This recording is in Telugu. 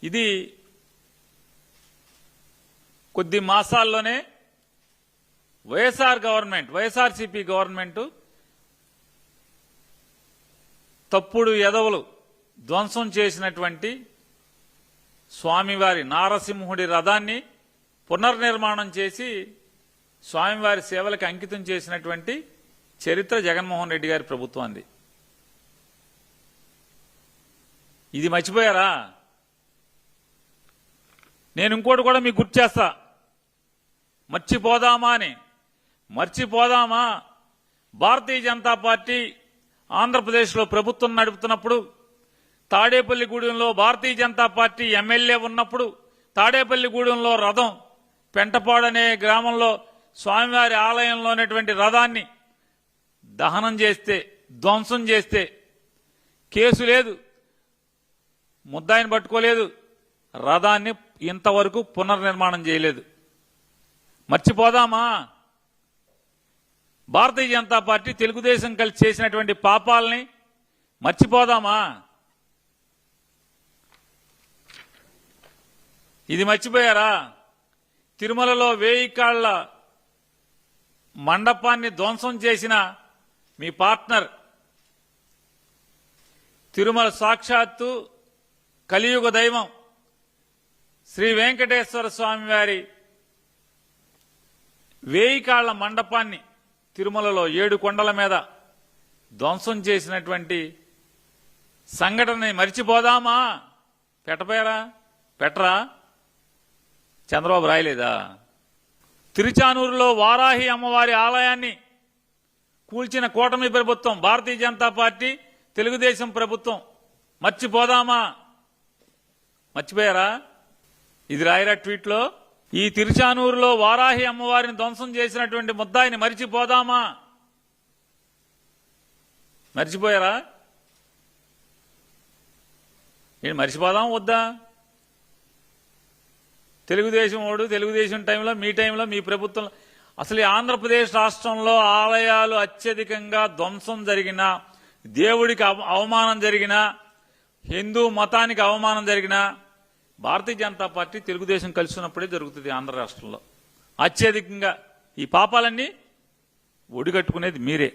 ఇది కొద్ది మాసాల్లోనే వైఎస్ఆర్సీపీ గవర్నమెంట్ తప్పుడు ఎదవలు ధ్వంసం చేసినటువంటి స్వామివారి నారసింహుడి రథాన్ని పునర్నిర్మాణం చేసి స్వామివారి సేవలకు అంకితం చేసినటువంటి చరిత్ర జగన్మోహన్ రెడ్డి గారి ప్రభుత్వాన్ని. ఇది మర్చిపోయారా? నేను ఇంకోటి కూడా మీకు గుర్తు చేస్తా. మర్చిపోదామా భారతీయ జనతా పార్టీ ఆంధ్రప్రదేశ్లో ప్రభుత్వం నడుపుతున్నప్పుడు, తాడేపల్లిగూడెంలో భారతీయ జనతా పార్టీ ఎమ్మెల్యే ఉన్నప్పుడు తాడేపల్లిగూడెంలో రథం పెంటపాడనే గ్రామంలో స్వామివారి ఆలయంలో ఉన్నటువంటి రథాన్ని దహనం చేస్తే, ధ్వంసం చేస్తే కేసు లేదు, ముద్దాయిని పట్టుకోలేదు, రథాన్ని ఇంతవరకు పునర్నిర్మాణం చేయలేదు. మర్చిపోదామా? భారతీయ జనతా పార్టీ తెలుగుదేశం కలిసి చేసినటువంటి పాపాలని మర్చిపోదామా? ఇది మర్చిపోయారా? తిరుమలలో 1000 కాళ్ల మండపాన్ని ధ్వంసం చేసిన మీ పార్ట్నర్, తిరుమల సాక్షాత్తు కలియుగ దైవం శ్రీ వెంకటేశ్వర స్వామి వారి 1000 కాళ్ల మండపాన్ని తిరుమలలో 7 కొండల మీద ధ్వంసం చేసినటువంటి సంఘటనని మర్చిపోదామా? పెట్టరా? చంద్రబాబు రాయలేదా? తిరుచానూరులో వారాహి అమ్మవారి ఆలయాన్ని కూల్చిన కూటమి ప్రభుత్వం, భారతీయ జనతా పార్టీ తెలుగుదేశం ప్రభుత్వం. మర్చిపోదామా? మర్చిపోయారా? ఇది రాయరా ట్వీట్లో. ఈ తిరుచానూరులో వారాహి అమ్మవారిని ధ్వంసం చేసినటువంటి ముద్దాయిని మర్చిపోదామా? మర్చిపోయారా? నేను మర్చిపోదాం వద్దా? తెలుగుదేశం టైంలో, మీ టైంలో, మీ ప్రభుత్వంలో అసలు ఈ ఆంధ్రప్రదేశ్ రాష్ట్రంలో ఆలయాలు అత్యధికంగా ధ్వంసం జరిగినా, దేవుడికి అవమానం జరిగినా, హిందూ మతానికి అవమానం జరిగినా భారతీయ జనతా పార్టీ తెలుగుదేశం కలిసి ఉన్నప్పుడే జరుగుతుంది. ఆంధ్ర రాష్ట్రంలో అత్యధికంగా ఈ పాపాలన్నీ ఒడిగట్టుకునేది మీరే.